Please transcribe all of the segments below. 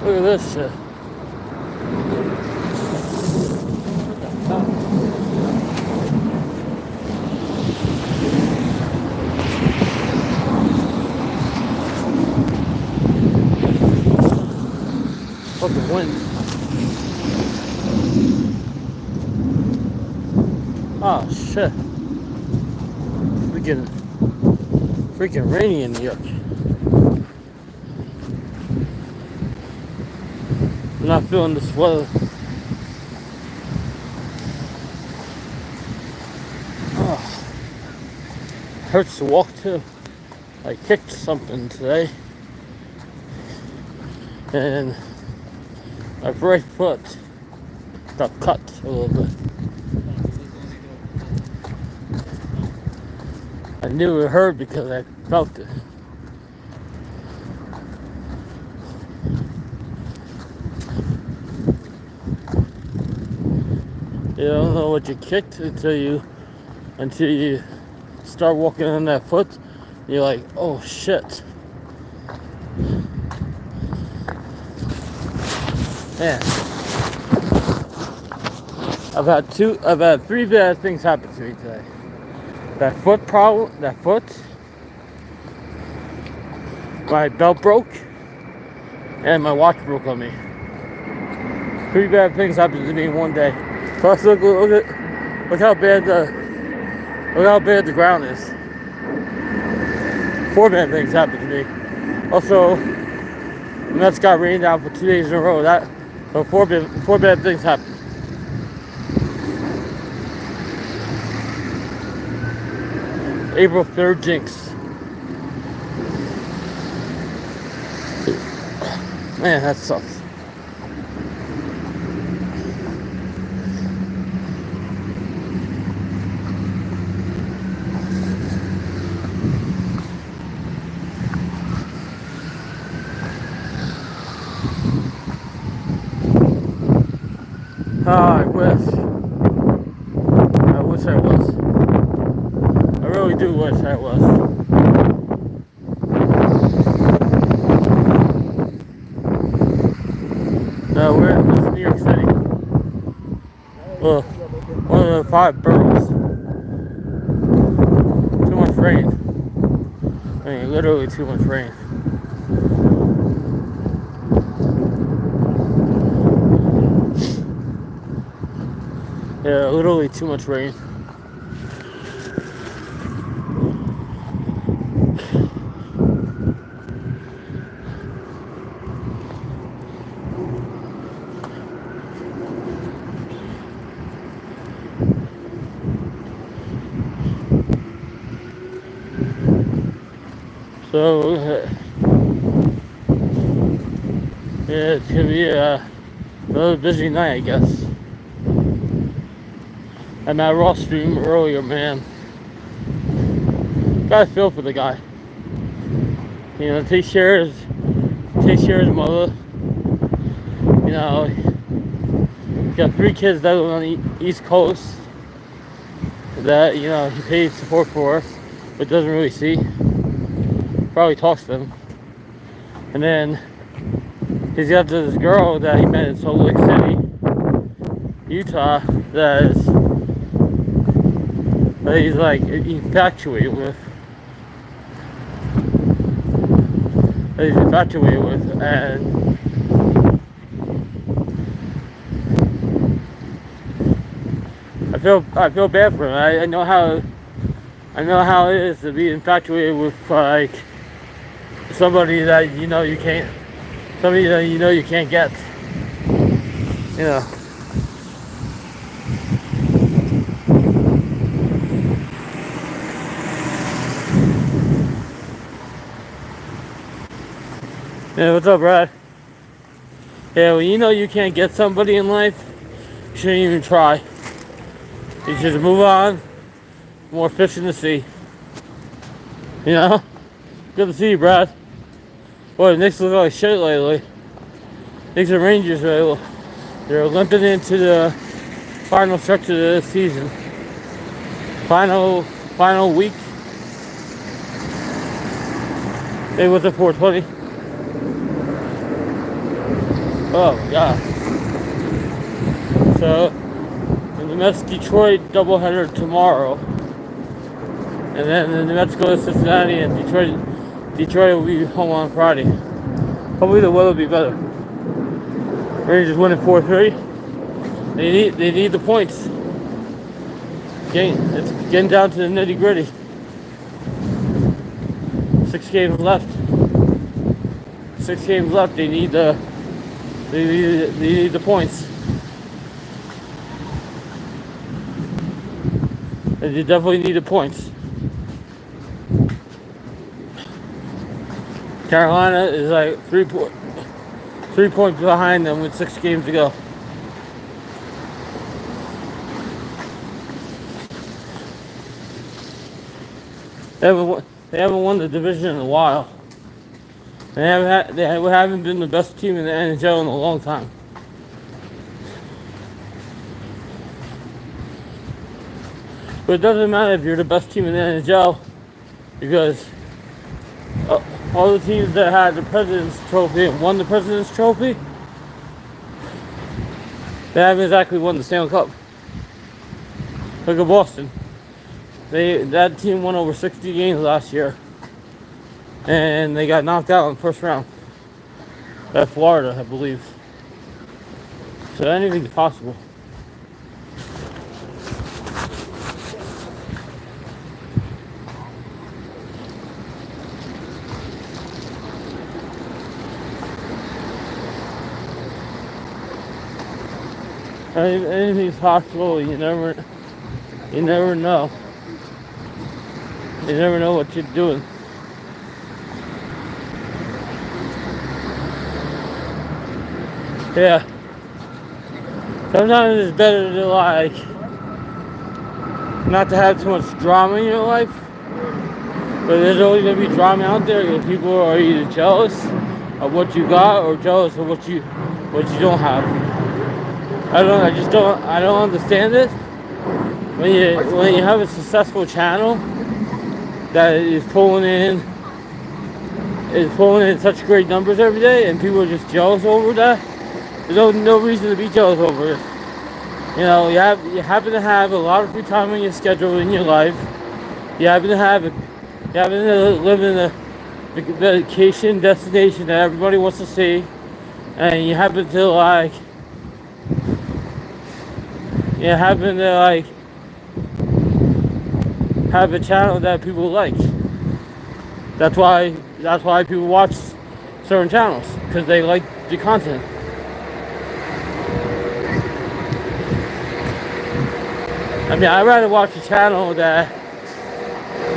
Look at this shit. Fucking wind. Oh shit. Freaking rainy in New York. I'm not feeling this weather. Oh, hurts to walk too. I kicked something today, and my right foot got cut a little bit. I knew it hurt because I felt it. You don't know what you kicked until you start walking on that foot. You're like, oh shit. Man. I've had three bad things happen to me today. That foot, my belt broke, and my watch broke on me. Three bad things happened to me in one day. Plus, look how bad the ground is. Four bad things happened to me. Also, the Mets got rained out for 2 days in a row. So four bad things happened. April 3rd jinx. Man, that sucks. I wish I was. I really do wish I was. No, we're in New York City. Well, one of the 5 boroughs. Too much rain. I mean, literally too much rain. Yeah, literally too much rain. So, yeah, it's gonna be another busy night, I guess. I'm at Ross stream earlier, man. Gotta feel for the guy. You know, takes care of his mother. You know, he's got 3 kids that live on the East Coast that, you know, he pays support for, but doesn't really see. Probably talks to them. And then he's got this girl that he met in Salt Lake City, Utah, that he's like infatuated with. And I feel bad for him. I know how it is to be infatuated with like somebody that you know you can't get. You know. Yeah, what's up, Brad? Yeah, well, you know you can't get somebody in life, you shouldn't even try. You should move on. More fish in the sea. You know? Good to see you, Brad. Boy, the Knicks look like shit lately. Knicks and Rangers they're limping into the final stretch of the season. Final week. Hey, what's it 420? Oh my god. So the Mets Detroit doubleheader tomorrow. And then the Mets go to Cincinnati and Detroit will be home on Friday. Hopefully the weather will be better. Rangers winning 4-3. They need the points. It's getting down to the nitty gritty. 6 games left. 6 games left. They need the points. They definitely need the points. Carolina is like 3 points behind them with 6 games to go. They haven't won the division in a while. They haven't been the best team in the NHL in a long time. But it doesn't matter if you're the best team in the NHL, because all the teams that had the President's Trophy and won the President's Trophy, they haven't exactly won the Stanley Cup. Look at Boston. That team won over 60 games last year, and they got knocked out in the first round by Florida, I believe. So anything's possible. Anything's possible. You never know. You never know what you're doing. Yeah. Sometimes it's better to not to have too much drama in your life. But there's always gonna be drama out there because people are either jealous of what you got or jealous of what you don't have. I don't understand it. When you have a successful channel that is pulling in such great numbers every day, and people are just jealous over that, there's no reason to be jealous over it. You know, you happen to have a lot of free time on your schedule in your life. You happen to live in a vacation destination that everybody wants to see, and you happen to have a channel that people like. That's why people watch certain channels, because they like the content. I mean, I'd rather watch a channel that,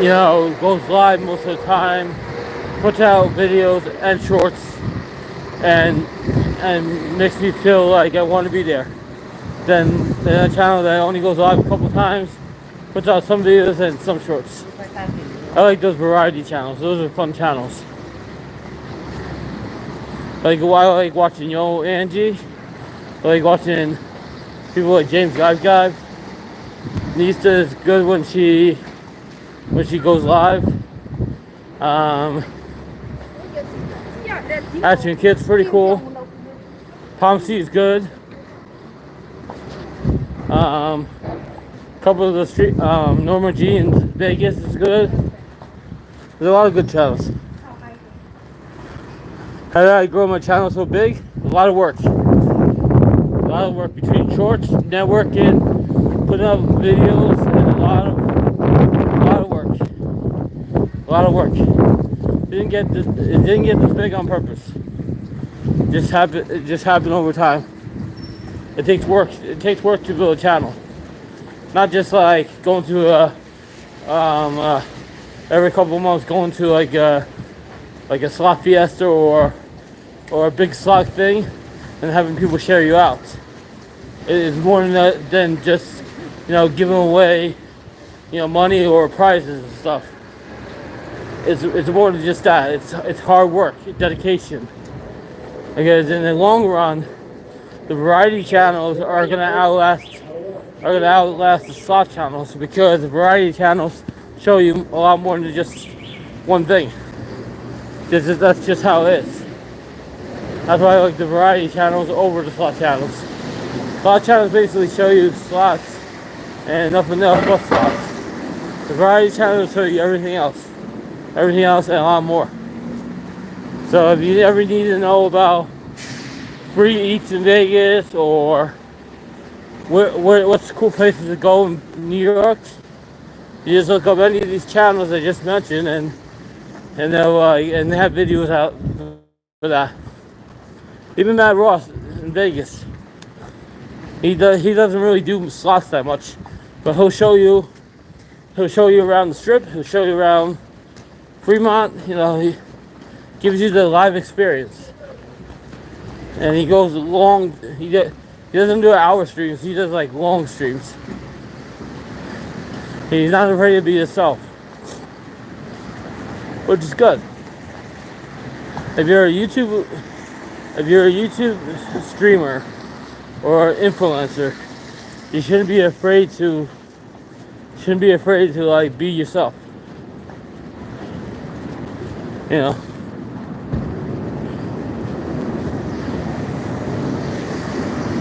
you know, goes live most of the time, puts out videos and shorts, and makes me feel like I want to be there, than a channel that only goes live a couple times, puts out some videos and some shorts. I like those variety channels. Those are fun channels. I like watching Yo Angie. I like watching people like James Guy. Nista is good when she goes live. Action Kid's pretty cool. Pomsey is good. Couple of the street, Norma G in Vegas is good. There's a lot of good channels. How did I grow my channel so big? A lot of work. A lot of work between shorts, networking, putting up videos, and a lot of work. A lot of work. It didn't get this big on purpose. It just happened over time. It takes work. It takes work to build a channel. Not just like going to every couple of months going to like a slot fiesta or a big slot thing and having people share you out. It is more than just, you know, giving away, you know, money or prizes and stuff. It's more than just that. It's hard work, dedication. Because in the long run, the variety channels are gonna outlast the slot channels, because the variety channels show you a lot more than just one thing. That's just how it is. That's why I like the variety channels over the slot channels. Slot channels basically show you slots and nothing else but slots. The variety channels show you everything else and a lot more. So if you ever need to know about free eats in Vegas or what's cool places to go in New York, you just look up any of these channels I just mentioned, and they'll and they have videos out for that. Even Matt Ross in Vegas, he doesn't really do slots that much, but he'll show you around the Strip. He'll show you around Fremont. He gives you the live experience, and he goes long. He doesn't do hour streams. He does like long streams. He's not afraid to be himself, which is good. If you're a YouTube streamer or influencer, you shouldn't be afraid to like be yourself.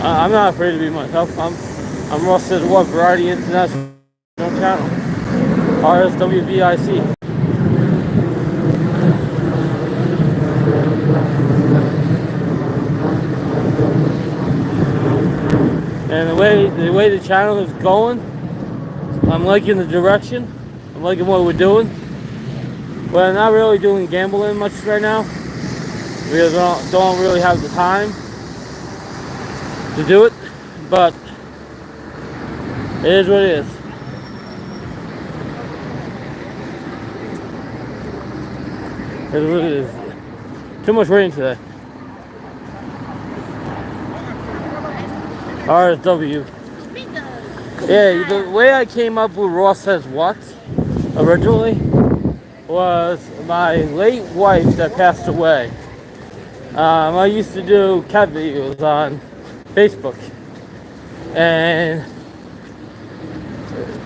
I'm not afraid to be myself. I'm Ross says what Variety International Channel, RSWVIC. And the way the channel is going, I'm liking the direction. I'm liking what we're doing. We're not really doing gambling much right now because I don't really have the time to do it, but it is what it is. It is what it is. Too much rain today. RSW. Yeah, the way I came up with Ross Says What originally was my late wife that passed away. I used to do cat videos on Facebook and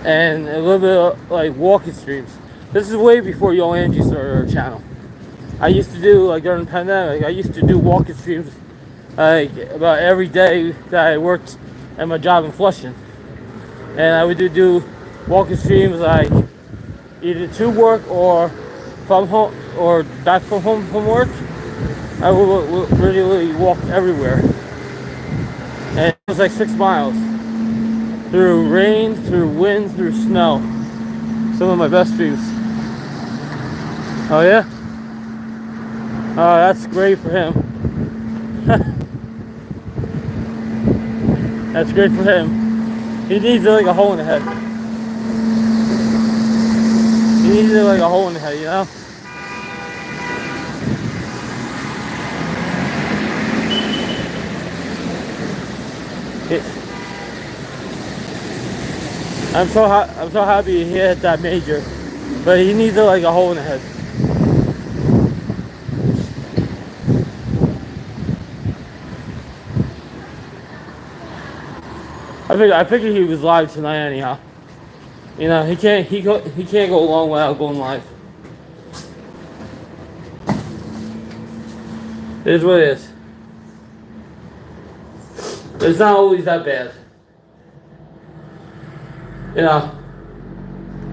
a little bit of like walking streams. This is way before Yo Angie started her channel. I used to do, like during the pandemic, I used to do walking streams like about every day that I worked at my job in Flushing. And I would do walking streams like either to work or from home or back from home from work. I would really walk everywhere. And it was like 6 miles. Through rain, through wind, through snow. Some of my best streams. Oh yeah? Oh, that's great for him. That's great for him. He needs like a hole in the head. He needs like a hole in the head, you know? I'm so happy he hit that major, but he needs like a hole in the head. I figured he was live tonight anyhow. He can't go long without going live. It is what it is. It's not always that bad.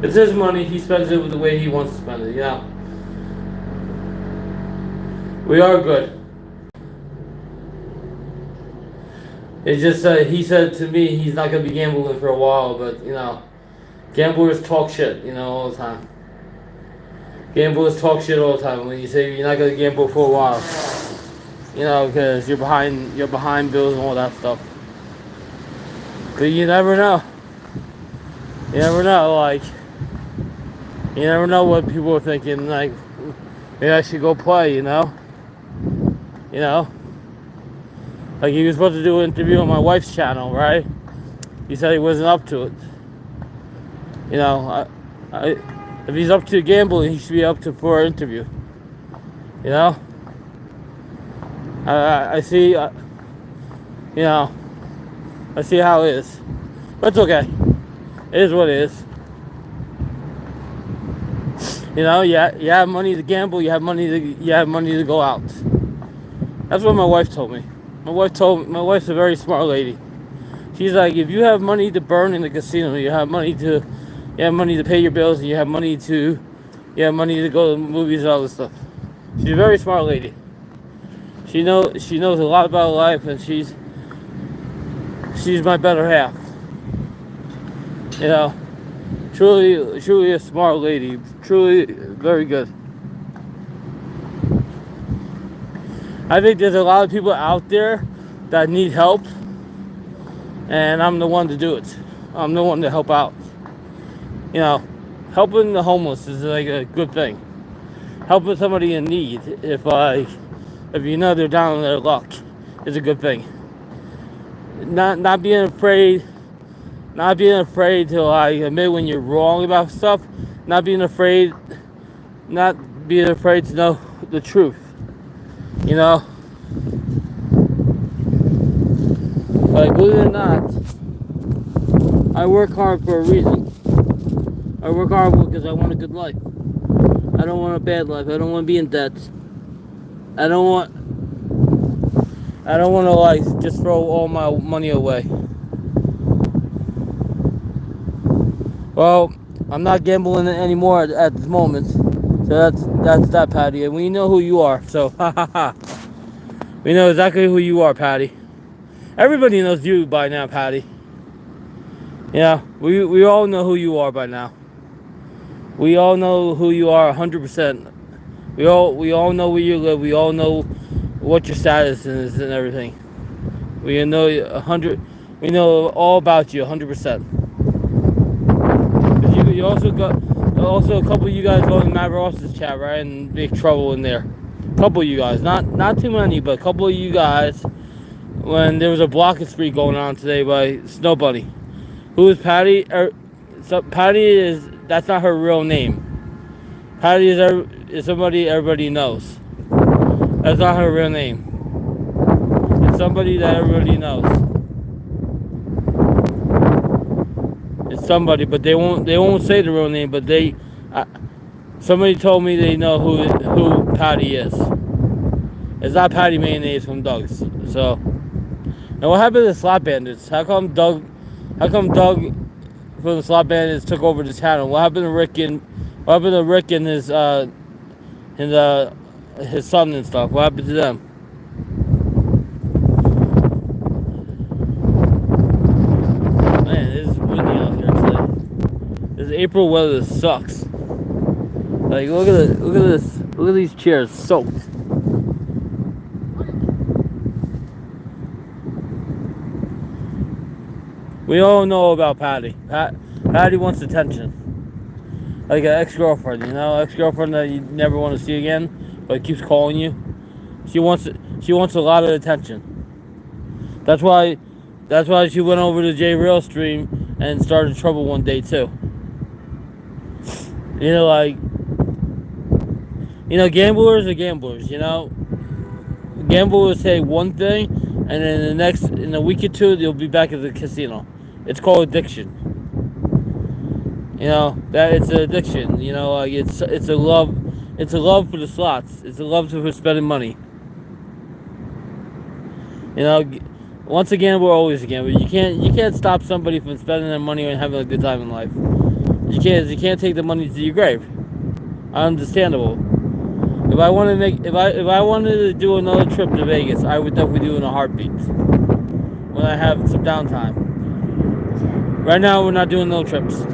It's his money. He spends it the way he wants to spend it. We are good. It's just he said to me he's not gonna be gambling for a while, but gamblers talk shit, all the time. Gamblers talk shit all the time when you say you're not gonna gamble for a while, because you're behind bills and all that stuff. But you never know. You never know, you never know what people are thinking, like, maybe I should go play, Like he was supposed to do an interview on my wife's channel, right? He said he wasn't up to it. If he's up to gambling, he should be up to for an interview. I see, I see how it is. But it's okay. It is what it is. You have money to gamble. You have money to go out. That's what my wife told me. My wife's a very smart lady. She's like, if you have money to burn in the casino, you have money to pay your bills, and you have money to go to the movies and all this stuff. She's a very smart lady. She knows a lot about life, and she's my better half. You know, truly a smart lady. Truly very good. I think there's a lot of people out there that need help, and I'm the one to do it. I'm the one to help out. You know, helping the homeless is like a good thing. Helping somebody in need, if you know they're down on their luck, is a good thing. Not being afraid to like admit when you're wrong about stuff. Not being afraid to know the truth. You know, like believe it or not, I work hard for a reason. I work hard because I want a good life. I don't want a bad life. I don't want to be in debt. I don't want to like just throw all my money away. Well, I'm not gambling anymore at this moment. So that's that, Patty. And we know who you are. So we know exactly who you are, Patty. Everybody knows you by now, Patty. Yeah, we all know who you are by now. We all know who you are 100%. We all know where you live. We all know what your status is and everything. We know 100. We know all about you 100%. You also a couple of you guys go in Matt Ross's chat, right, and big trouble in there. A couple of you guys, not too many, but a couple of you guys. When there was a blocking spree going on today by Snow Bunny, who is Patty? Patty that's not her real name. Patty is somebody everybody knows. That's not her real name. It's somebody that everybody knows. It's somebody, but they won't say the real name. But somebody told me they know who Patty is. It's not Patty Mayonnaise from Doug's. So, now what happened to the Slot Bandits? How come Doug from the Slot Bandits took over the channel? What happened to Rick and his son and stuff? What happened to them? Man, it is windy out here today. This April weather sucks. Like look at this. Look at these chairs soaked. We all know about Patty. Patty wants attention. Like an ex-girlfriend, ex-girlfriend that you never want to see again, but keeps calling you. She wants a lot of attention. That's why she went over to J Real stream and started trouble one day too. Gamblers are gamblers. Gamblers say one thing, and then in a week or two they'll be back at the casino. It's called addiction. That it's an addiction. It's a love. It's a love for the slots. It's a love for spending money. Once a gambler, always a gambler. You can't stop somebody from spending their money and having a good time in life. You can't take the money to your grave. Understandable. If I wanted to do another trip to Vegas, I would definitely do it in a heartbeat. When I have some downtime. Right now, we're not doing no trips.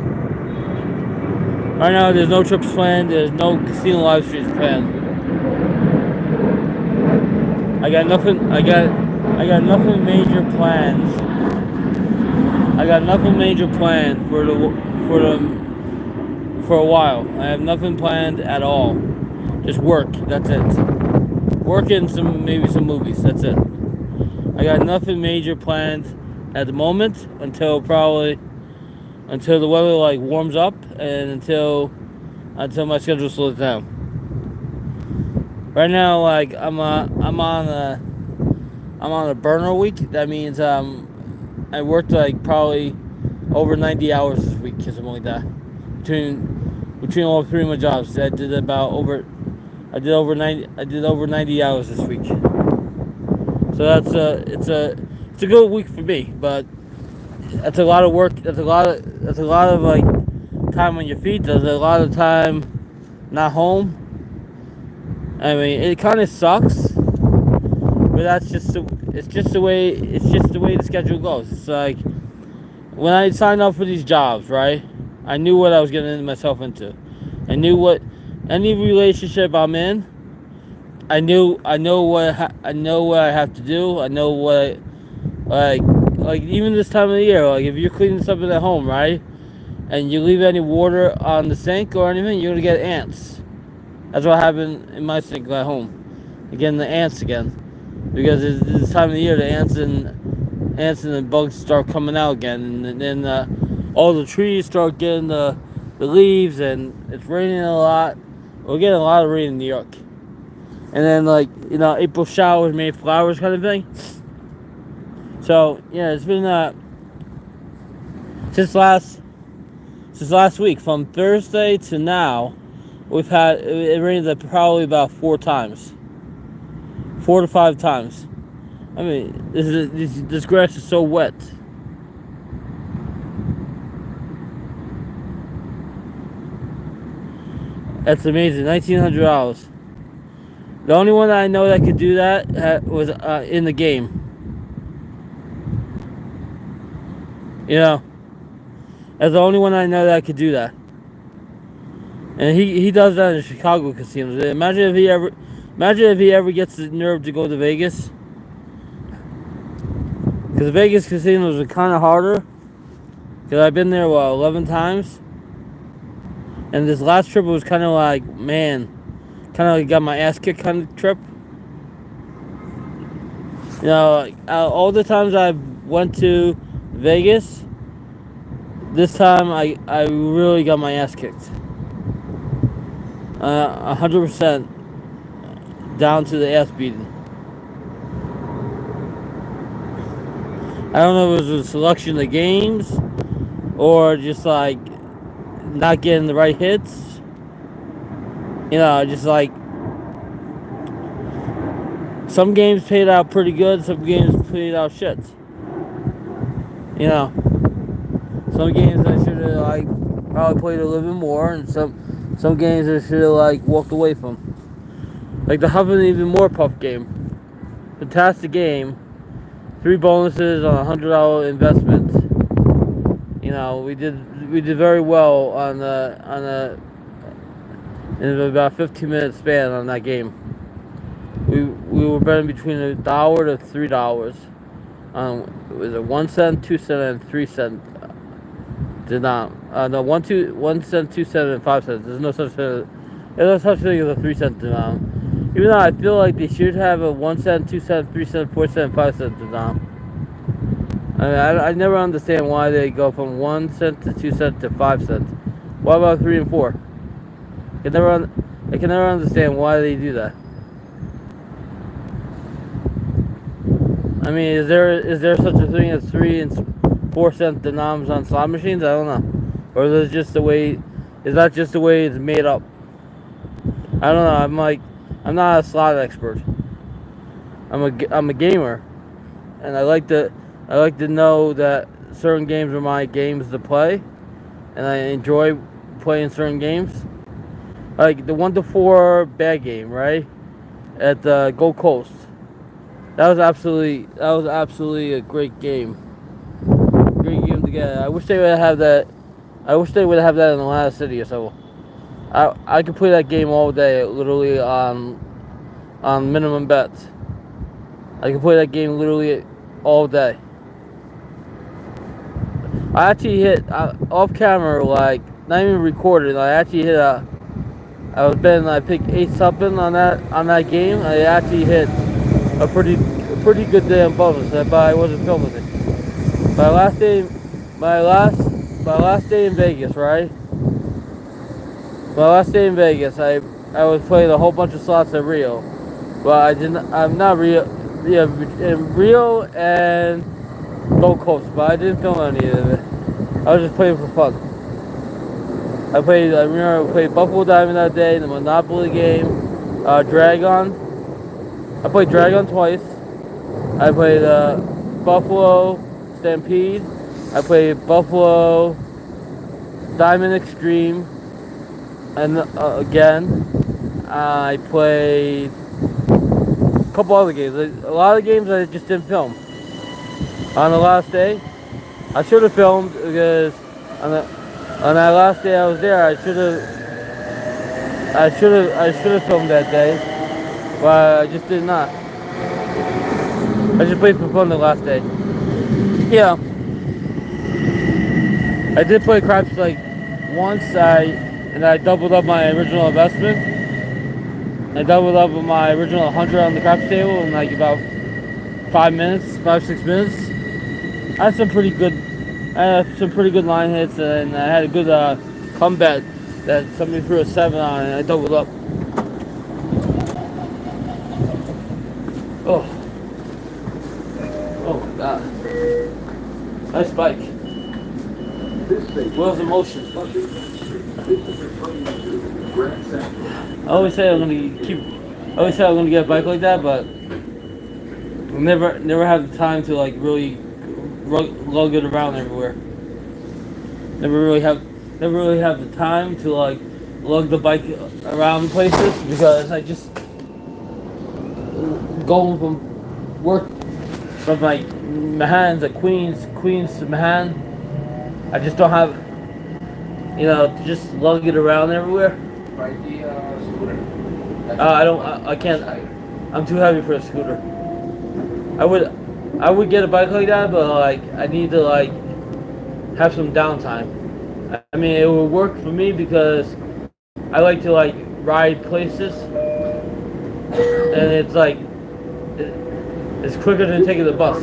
Right now, there's no trips planned. There's no casino live streams planned. I got nothing major plans. I got nothing major planned for a while. I have nothing planned at all. Just work. That's it. Work and maybe some movies. That's it. I got nothing major planned at the moment until the weather warms up and until my schedule slows down. Right now, I'm on a burner week. That means I worked probably over 90 hours this week or something like that. Between all three of my jobs, I did over 90 hours this week. So it's a good week for me, but that's a lot of work. That's a lot of like time on your feet. There's a lot of time not home. I mean, it kind of sucks, but it's just the way the schedule goes. It's like when I signed up for these jobs, right? I knew what I was getting myself into. I knew what any relationship I'm in. I know what I have to do. I know what like even this time of the year. Like if you're cleaning something at home, right, and you leave any water on the sink or anything, you're gonna get ants. That's what happened in my sink at home. Again, the ants again, because it's this time of the year, the ants and the bugs start coming out again, and then all the trees start getting the leaves, and it's raining a lot. We're getting a lot of rain in New York, and then like April showers, May flowers, kind of thing. So yeah, it's been since last week, from Thursday to now, we've had it rained probably about 4 times, 4 to 5 times. I mean, this grass is so wet. That's amazing. $1,900. The only one that I know that could do that was in the game. You know, that's the only one I know that could do that. And he does that in Chicago casinos. Imagine if he ever gets the nerve to go to Vegas. Because the Vegas casinos are kind of harder. Because I've been there 11 times. And this last trip was kind of like, man, kind of like got my ass kicked kind of trip. All the times I went to Vegas, this time I really got my ass kicked. 100% down to the ass beating. I don't know if it was a selection of games or just like not getting the right hits. Just like some games paid out pretty good, some games paid out shit. Some games I should have probably played a little bit more, and some games I should have walked away from. Like the Huff and Even More Puff game, fantastic game. 3 bonuses on $100 investment. We did very well in about 15-minute span on that game. We were betting between $1 to $3. It was a 1 cent, 2 cent, and 3 cent. Did not. No, 1 cent, 2 cent, and 5 cents. There's no such thing as a 3 cent denom. Even though I feel like they should have a 1 cent, 2 cent, 3 cent, 4 cent, 5 cent denom. I never understand why they go from 1 cent to 2 cent to 5 cents. What about 3 and 4? I can never understand why they do that. I mean, is there such a thing as 3 and 4 cent denoms on slot machines? I don't know. Or is that just the way it's made up? I don't know. I'm not a slot expert. I'm a gamer, and I like to know that certain games are my games to play, and I enjoy playing certain games. Like the 1 to 4 bad game, right? At the Gold Coast. That was absolutely a great game. Great game to get. I wish they would have that. I wish they would have that in Atlanta City or so. I could play that game all day, literally on minimum bets. I could play that game literally all day. I actually hit off camera, not even recorded. I actually hit I was betting I picked 8 something on that game. I actually hit a pretty good damn bonus, but I wasn't filming it. My last day in Vegas, right? My last day in Vegas, I was playing a whole bunch of slots at Rio. Well, I'm not Rio. Yeah, in Rio and Gold Coast, but I didn't film any of it. I was just playing for fun. I remember I played Buffalo Diamond that day, the Monopoly game, Dragon. I played Dragon twice. I played Buffalo Stampede. I played Buffalo Diamond Extreme, and again, I played a couple other games. A lot of games I just didn't film. On the last day, I should have filmed because on that last day I was there, I should have filmed that day, but I just did not. I just played for fun the last day. Yeah, I did play craps like once. I doubled up my original investment. I doubled up my original 100 on the craps table in like about 6 minutes. I had some pretty good, line hits, and I had a good comeback that somebody threw a 7 on, and I doubled up. Oh, oh God, nice bike. Wheels in motion. I always say I'm gonna get a bike like that, but we'll never have the time to like really lug it around everywhere. Never really have the time to like lug the bike around places because I just going from work from like Manhattan to Queens to Manhattan. I just don't have, to just lug it around everywhere. Ride the scooter. I can't. I'm too heavy for a scooter. I would get a bike like that, but like I need to like have some downtime. I mean, it would work for me because I like to like ride places, and it's like it's quicker than taking the bus.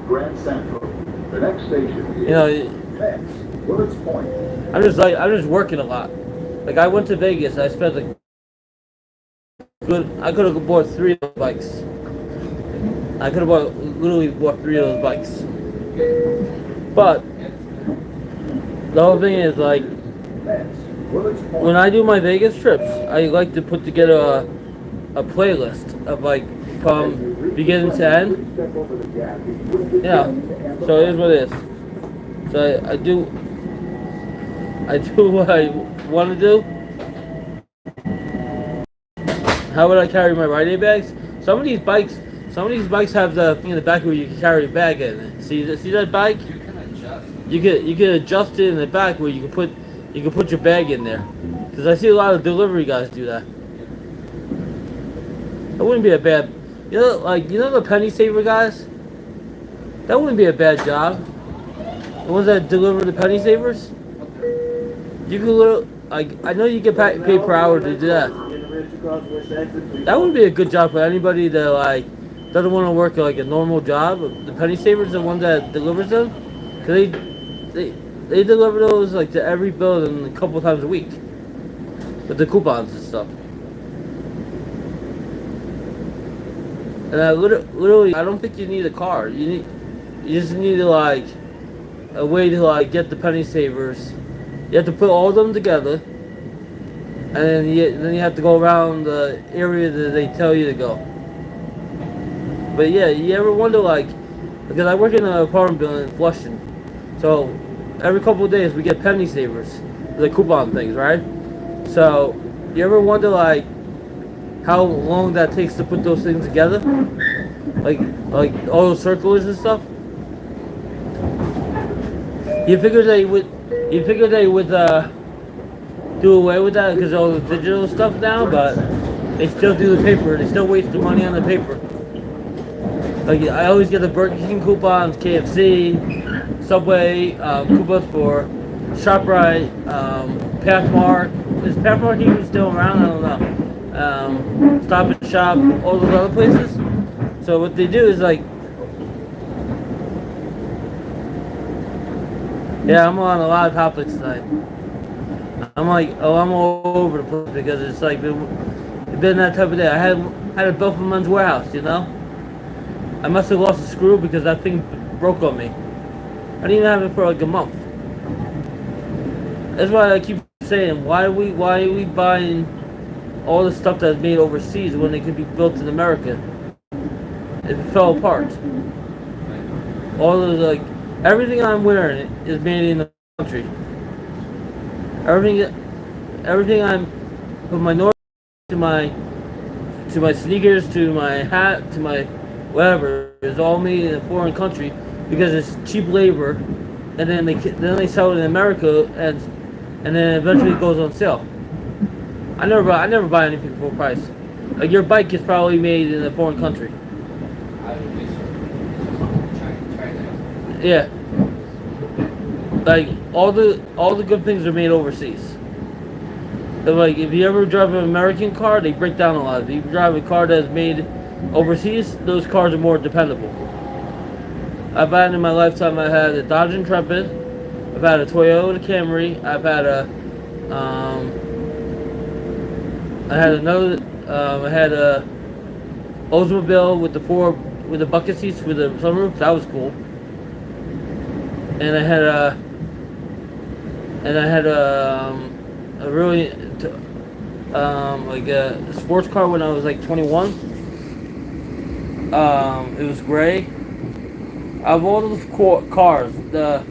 Grand Central. The next station is Willits Point. I'm just working a lot. Like I went to Vegas, I spent I could have bought 3 of those bikes. I could have literally bought 3 of those bikes. But the whole thing is like when I do my Vegas trips, I like to put together a playlist of like from beginning to end. Yeah. So here's what it is. So I do what I want to do. How would I carry my riding bags? Some of these bikes have the thing in the back where you can carry a bag in it. See that bike? You can adjust it in the back where you can put your bag in there. Because I see a lot of delivery guys do that. That wouldn't be a bad, the penny saver guys. That wouldn't be a bad job. The ones that deliver the penny savers. You could I know you get paid per hour to do that. That would be a good job for anybody that like doesn't want to work like a normal job. The penny savers, the one that delivers them, cause they deliver those like to every building a couple times a week with the coupons and stuff. And I literally, I don't think you need a car. You just need to like a way to like get the penny savers. You have to put all of them together, and then you have to go around the area that they tell you to go. But yeah, you ever wonder like, because I work in an apartment building in Flushing, so every couple of days we get penny savers, the coupon things, right? So you ever wonder like how long that takes to put those things together, like all those circles and stuff? You figure they would do away with that because of all the digital stuff now, but they still do the paper. They still waste the money on the paper. Like I always get the Burger King coupons, KFC, Subway coupons for ShopRite, Pathmark. Is Pathmark even still around? I don't know. Stop and Shop, all those other places. So what they do is like, yeah, I'm on a lot of topics tonight. I'm all over the place because it's like it's been that type of day. I had a bill from Men's Warehouse, I must have lost a screw because that thing broke on me. I didn't even have it for like a month. That's why I keep saying, why are we buying all the stuff that's made overseas when it could be built in America? And it fell apart. All of like everything I'm wearing is made in the country. Everything I'm from my north to my sneakers to my hat to my whatever is all made in a foreign country because it's cheap labor, and then they sell it in America and then eventually it goes on sale. I never buy anything full price. Like your bike is probably made in a foreign country. I would be China. Yeah. Like all the good things are made overseas. So, like if you ever drive an American car, they break down a lot. If you drive a car that's made overseas, those cars are more dependable. I've had in my lifetime, I had a Dodge Intrepid, I've had a Toyota Camry, I've had I had a Oldsmobile with the bucket seats with the sunroof. That was cool. And I had a really like a sports car when I was like 21. It was gray. Out of all the cars, the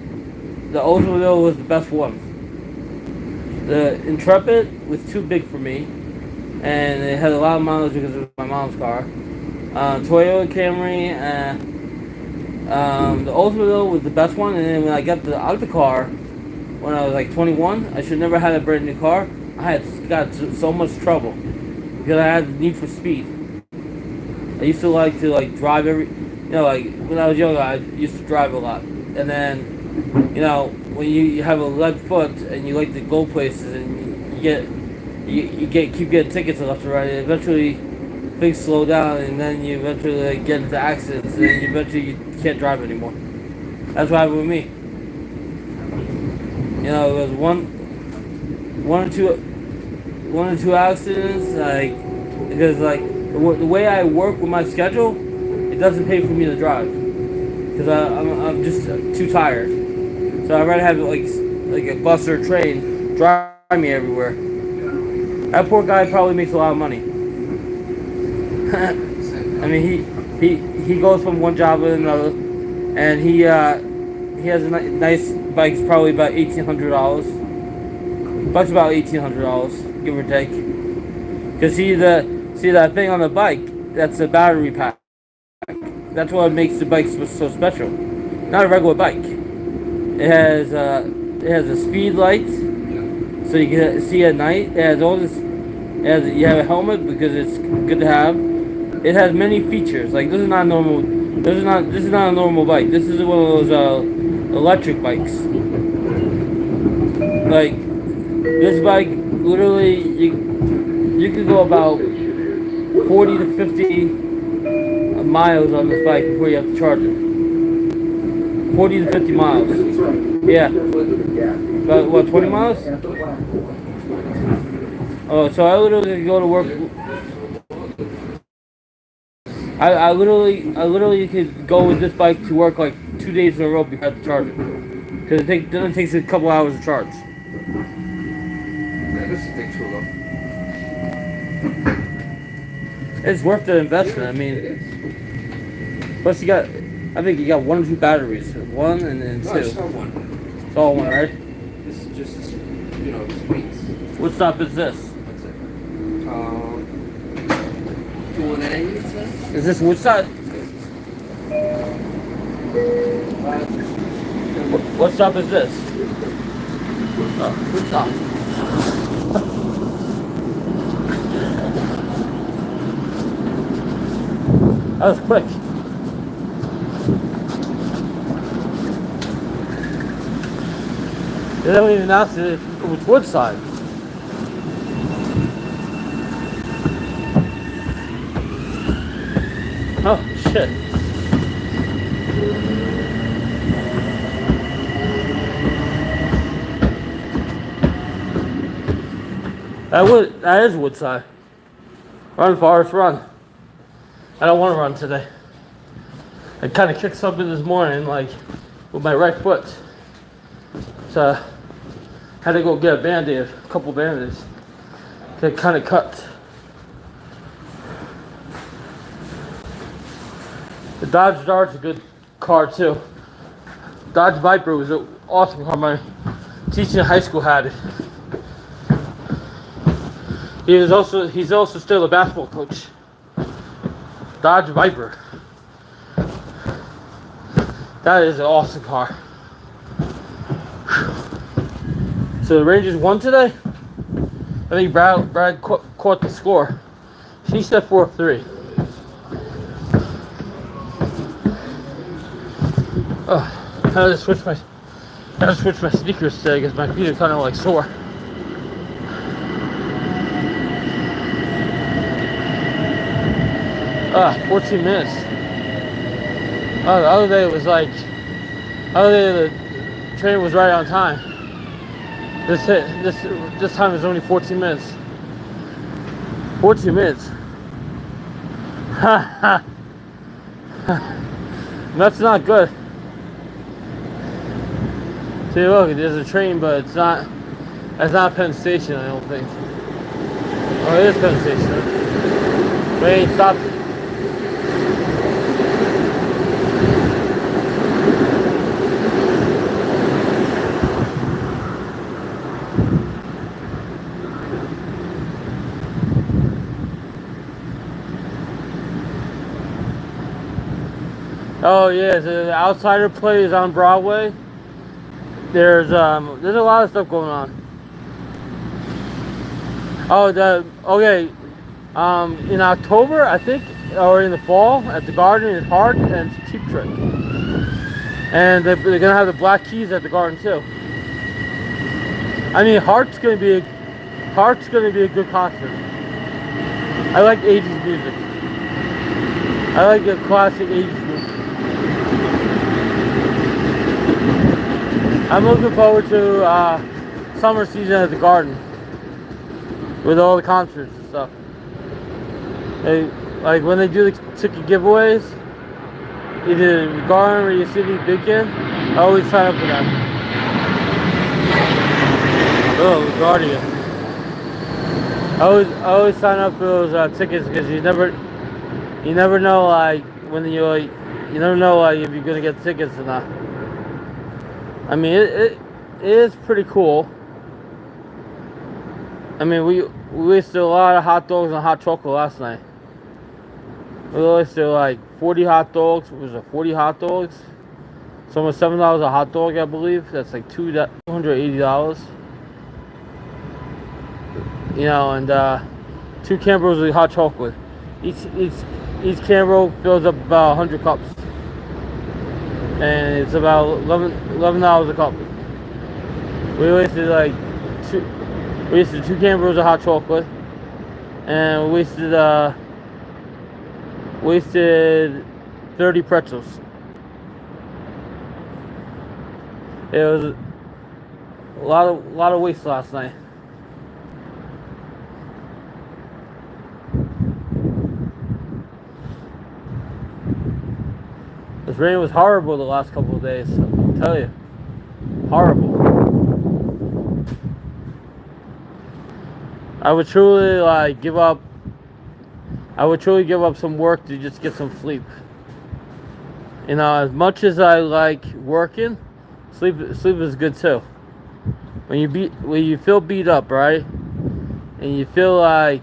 Oldsmobile was the best one. The Intrepid was too big for me, and it had a lot of mileage because it was my mom's car. Toyota Camry, the Oldsmobile was the best one, and then when I got out of the car, when I was like 21, I should never had a brand new car. I got so much trouble because I had the need for speed. I used to like to drive like when I was younger, I used to drive a lot, and then when you have a lead foot and you like to go places and you keep getting tickets left and right, and eventually things slow down, and then you eventually get into accidents, and then eventually you can't drive anymore. That's what happened with me. It was one or two accidents, because the way I work with my schedule, it doesn't pay for me to drive because I'm just too tired. So I'd rather have like a bus or a train drive me everywhere. That poor guy probably makes a lot of money. I mean, he goes from one job to another, and he has a nice bike's probably about $1,800. Bike's about $1,800, give or take. Cause see that thing on the bike, that's a battery pack. That's what makes the bike so special. Not a regular bike. It has a speed light, so you can see at night. It has all this. You have a helmet because it's good to have. It has many features. Like this is not normal. This is not a normal bike. This is one of those electric bikes. Like this bike, literally, you could go about 40 to 50 miles on this bike before you have to charge it. 40 to 50 miles. Yeah. About what, 20 miles? Oh, so I literally go to work. I literally could go with this bike to work like 2 days in a row before I have to charge it. Because it only takes a couple hours to charge. Yeah, this will take too long. It's worth the investment. I mean, plus I think you got 1 or 2 batteries. 1 and then 2. No, it's not one. It's all 1, right? This is just, sweets. What stop is this? That's it. 2-1-8, it says? Is this which side? What stop is this? Oh, which stop? That was quick. They don't even ask which wood side. Oh shit. That is Woodside. Run, Forrest, run. I don't want to run today. I kind of kicked something this morning, like with my right foot. So I had to go get a band-aid, a couple band-aids. They kind of cut. The Dodge Dart's a good car too. Dodge Viper was an awesome car. My teacher in high school had it. He's also still a basketball coach. Dodge Viper. That is an awesome car. So the Rangers won today. I think Brad caught the score. He said 4-3. Oh, I had to switch my sneakers today because my feet are kind of like sore. 14 minutes. Oh, the other day it was like, the train was right on time. This time is only 14 minutes. 14 minutes. Ha ha. That's not good. See, look, there's a train, but it's not Penn Station, I don't think. Oh, it is Penn Station. They ain't stopped it. Oh yeah, the Outsider play is on Broadway. There's a lot of stuff going on. Okay. In October, I think, or in the fall, at the Garden is Hart and Cheap Trick, and they're gonna have the Black Keys at the Garden too. I mean, Hart's gonna be a good concert. I like 80s music. I like the classic 80s music. I'm looking forward to summer season at the Garden with all the concerts and stuff. Like when they do the ticket giveaways, either Garden, Radio City, Big Inn, I always sign up for that. Oh, Guardian. I always sign up for those tickets because you never know like you never know like if you're gonna get tickets or not. I mean, it is pretty cool. I mean, we wasted a lot of hot dogs and hot chocolate last night. We wasted like 40 hot dogs. Was it 40 hot dogs? It's almost $7 a hot dog, I believe. That's like $280. You know, and 2 Cambros with hot chocolate. Each Cambro fills up about 100 cups. And it's about $11 a cup. We wasted like two Cambros of hot chocolate, and we wasted 30 pretzels. It was a lot of waste last night. This rain was horrible the last couple of days, I'll tell you. Horrible. I would truly give up some work to just get some sleep. You know, as much as I like working, sleep is good too. When you feel beat up, right? And you feel like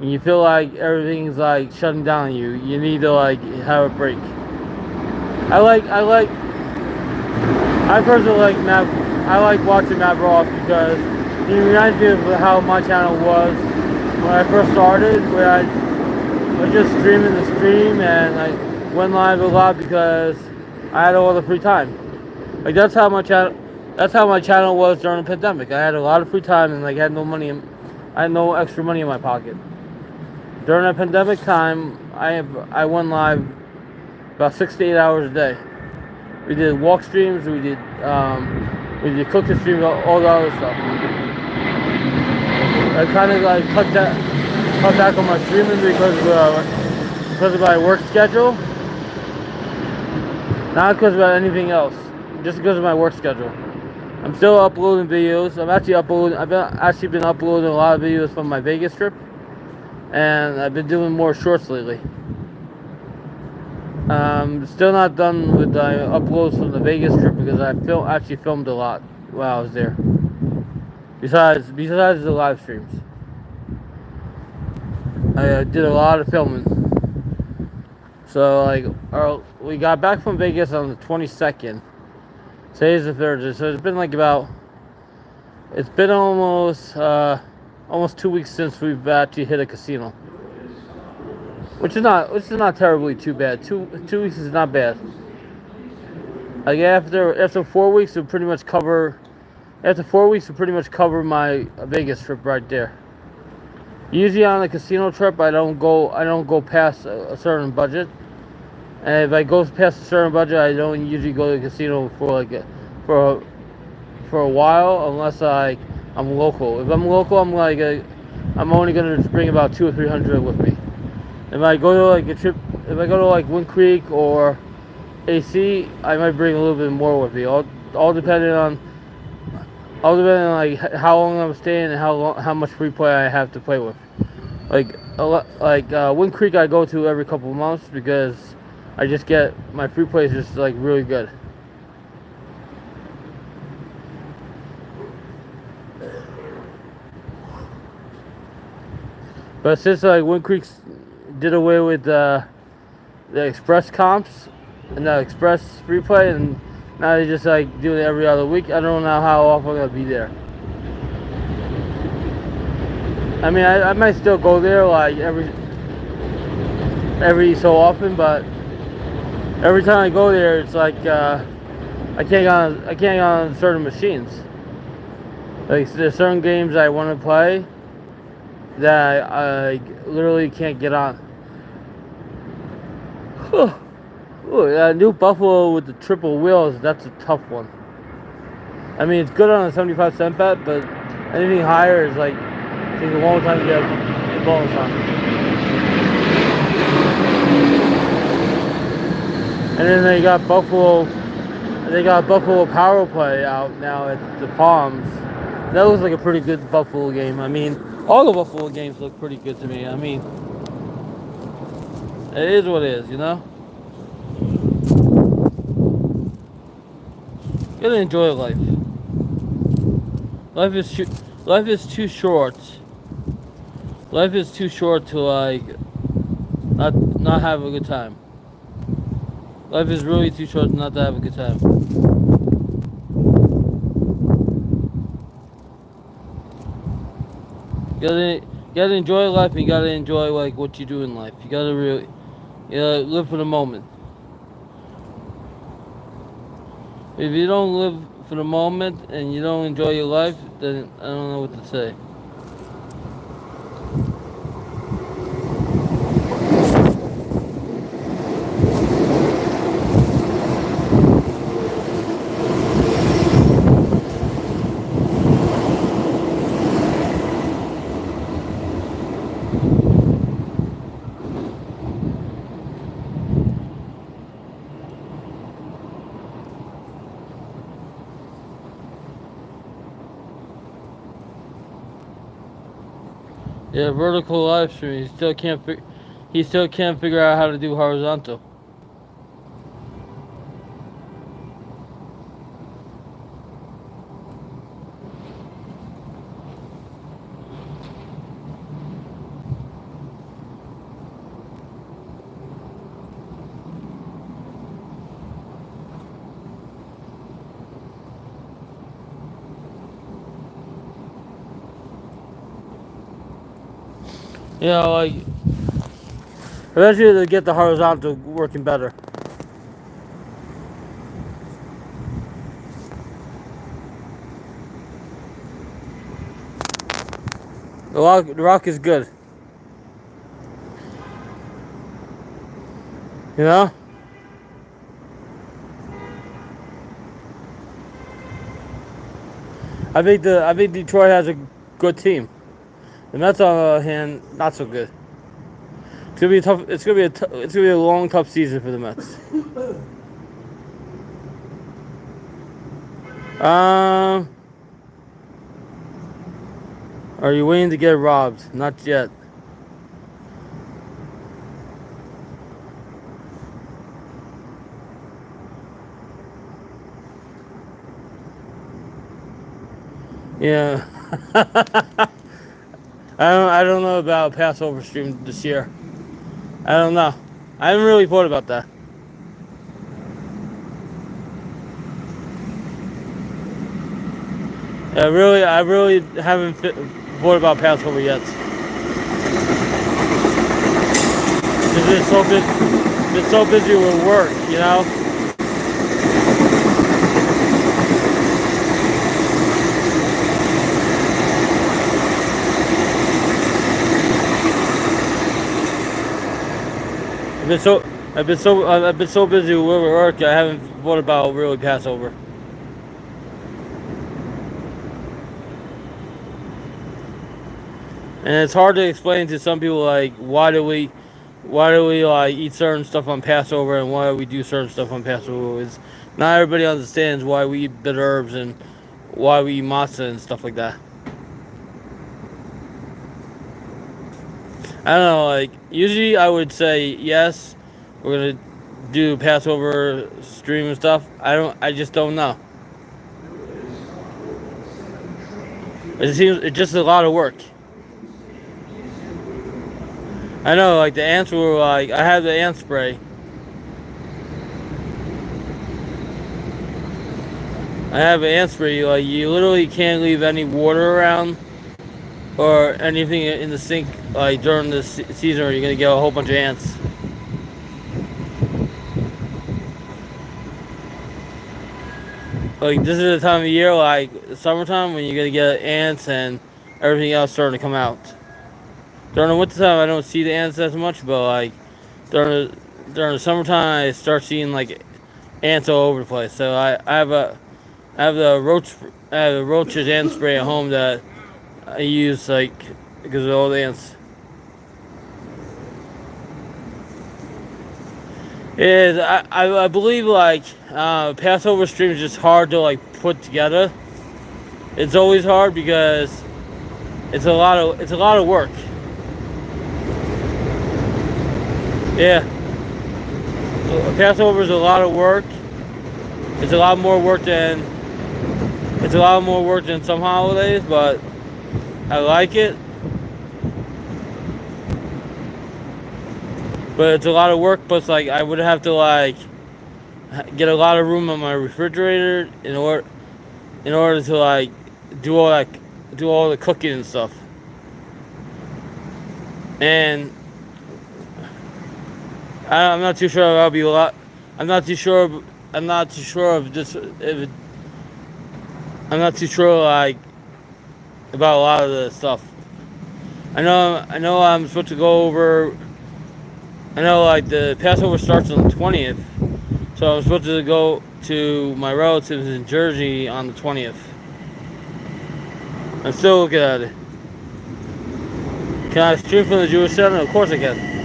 everything's like shutting down on you, you need to like have a break. I personally like Matt. I like watching Matt Ross because he reminds me of how my channel was when I first started, where I was just streaming the stream and I went live a lot because I had all the free time. Like that's how my channel was during the pandemic. I had a lot of free time and like I had no extra money in my pocket. During the pandemic time, I went live about 6 to 8 hours a day. We did walk streams, we did cooking streams, all the other stuff. I kind of like cut back on my streaming because of my work schedule. Not because of anything else, just because of my work schedule. I'm still uploading videos. I've actually been uploading a lot of videos from my Vegas trip, and I've been doing more shorts lately. Still not done with the uploads from the Vegas trip because I actually filmed a lot while I was there. Besides the live streams, I did a lot of filming. So like, we got back from Vegas on the 22nd. Today's the 3rd, so it's been like it's been almost 2 weeks since we've actually hit a casino, which is not terribly too bad. Two weeks is not bad. Like after 4 weeks, it'll pretty much cover. After 4 weeks, it'll pretty much cover my Vegas trip right there. Usually on a casino trip, I don't go past a certain budget, and if I go past a certain budget, I don't usually go to the casino for a while unless I'm local. If I'm local, I'm only gonna bring about 200 or 300 with me. If I go to like a trip, if I go to like Wind Creek or AC, I might bring a little bit more with me. All depending on like how long I'm staying and how much free play I have to play with. Like Wind Creek, I go to every couple of months because I just get my free play is just like really good. But since like Wind Creek did away with the express comps and the express free play, and now they just like do it every other week, I don't know how often I'm gonna be there. I mean, I might still go there like every so often, but every time I go there, it's like I can't get on certain machines. Like there's certain games I want to play that I literally can't get on. Ooh, New Buffalo with the triple wheels, that's a tough one. I mean, it's good on a 75-cent bet, but anything higher is like takes a long time to get the bonus on. And then they got Buffalo Power Play out now at the Palms. That looks like a pretty good Buffalo game. I mean, all the Buffalo games look pretty good to me. I mean, it is what it is, you know? You gotta enjoy life. Life is too short. Life is too short to like not have a good time. Life is really too short not to have a good time. You gotta enjoy life, and you gotta enjoy like what you do in life. You gotta live for the moment. If you don't live for the moment and you don't enjoy your life, then I don't know what to say. Yeah, vertical live stream. He still can't figure out how to do horizontal. You know, like eventually they get the horizontal working better. The rock is good. You know? I think Detroit has a good team. The Mets, on the other hand, not so good. It's gonna be tough. It's gonna be a long, tough season for the Mets. Are you waiting to get robbed? Not yet. Yeah. I don't know about Passover stream this year. I don't know. I haven't really thought about that. I really haven't thought about Passover yet. Cause been so busy with work, you know. I've been so busy with work. I haven't thought about really Passover. And it's hard to explain to some people like why do we like eat certain stuff on Passover and why we do certain stuff on Passover. Is not everybody understands why we eat bitter herbs and why we eat matzah and stuff like that. I don't know, like usually I would say yes, we're gonna do Passover stream and stuff. I just don't know. It's just a lot of work. I know, like the ants were like I had the ant spray. I have an ant spray. Like you literally can't leave any water around or anything in the sink like during this season, or you're gonna get a whole bunch of ants. Like this is the time of year, like summertime, when you're gonna get ants and everything else starting to come out. During the wintertime, I don't see the ants as much, but like during the summertime, I start seeing like ants all over the place. So I have the roaches ant spray at home that I use like because of all the ants. Is I believe like Passover stream is just hard to like put together. It's always hard because it's a lot of work. Yeah, Passover is a lot of work. It's a lot more work than some holidays, but I like it. But it's a lot of work. Plus, like I would have to like get a lot of room on my refrigerator in order to like do all the cooking and stuff. And I'm not too sure I'll be a lot. I'm not too sure. I'm not too sure of this. I'm not too sure like about a lot of the stuff. I know. I'm supposed to go over. I know like the Passover starts on the 20th, so I'm supposed to go to my relatives in Jersey on the 20th. I'm still looking at it. Can I stream from the Jewish Center? Of course I can.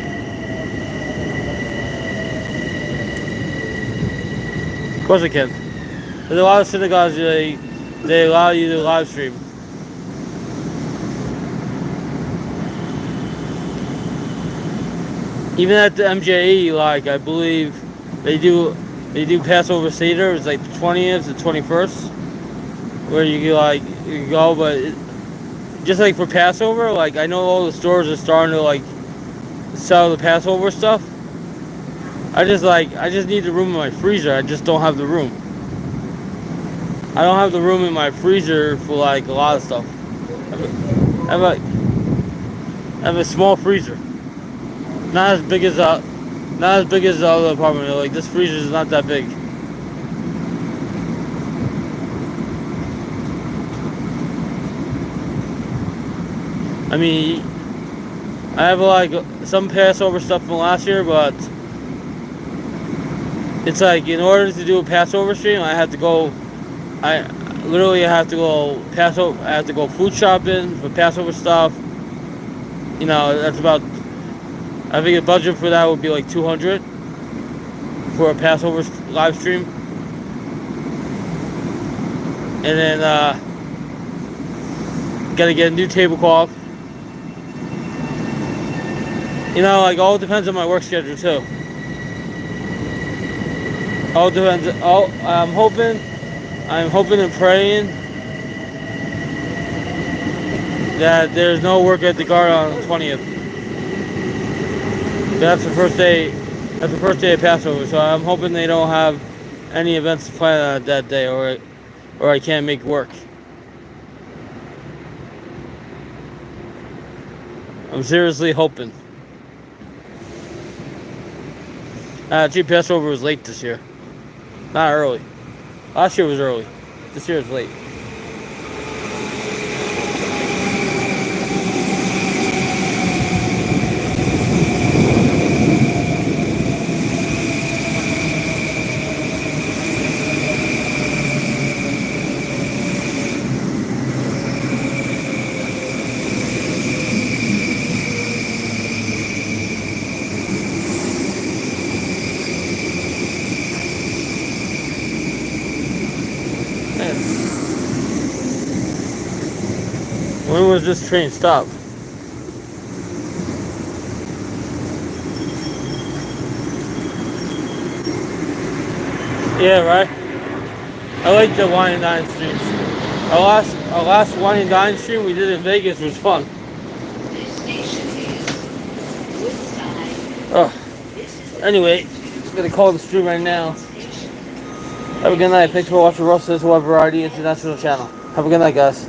Of course I can. There's a lot of synagogues they allow you to live stream. Even at the MJE, like I believe they do Passover Seder. It's like the 20th, the 21st, where you can go. But just like for Passover, like I know all the stores are starting to like sell the Passover stuff. I just need the room in my freezer. I just don't have the room. I don't have the room in my freezer for like a lot of stuff. I have a small freezer. Not as big as the other apartment. Like this freezer is not that big. I mean, I have like some Passover stuff from last year, but it's like in order to do a Passover stream, I have to go food shopping for Passover stuff. You know, that's about. I think the budget for that would be like $200 for a Passover live stream, and then gotta get a new tablecloth. You know, like all depends on my work schedule too. All depends. I'm hoping and praying that there's no work at the Garden on the 20th. That's the first day. That's the first day of Passover. So I'm hoping they don't have any events planned on that day, or I can't make work. I'm seriously hoping. Actually, Passover was late this year. Not early. Last year was early. This year is late. Man. When was this train stop? Yeah, right. I like the wine and dine streams. Our last wine and dine stream we did in Vegas was fun. Oh. Anyway, I'm gonna call the stream right now. Have a good night. Thanks for watching Russ's Web Variety International channel. Have a good night, guys.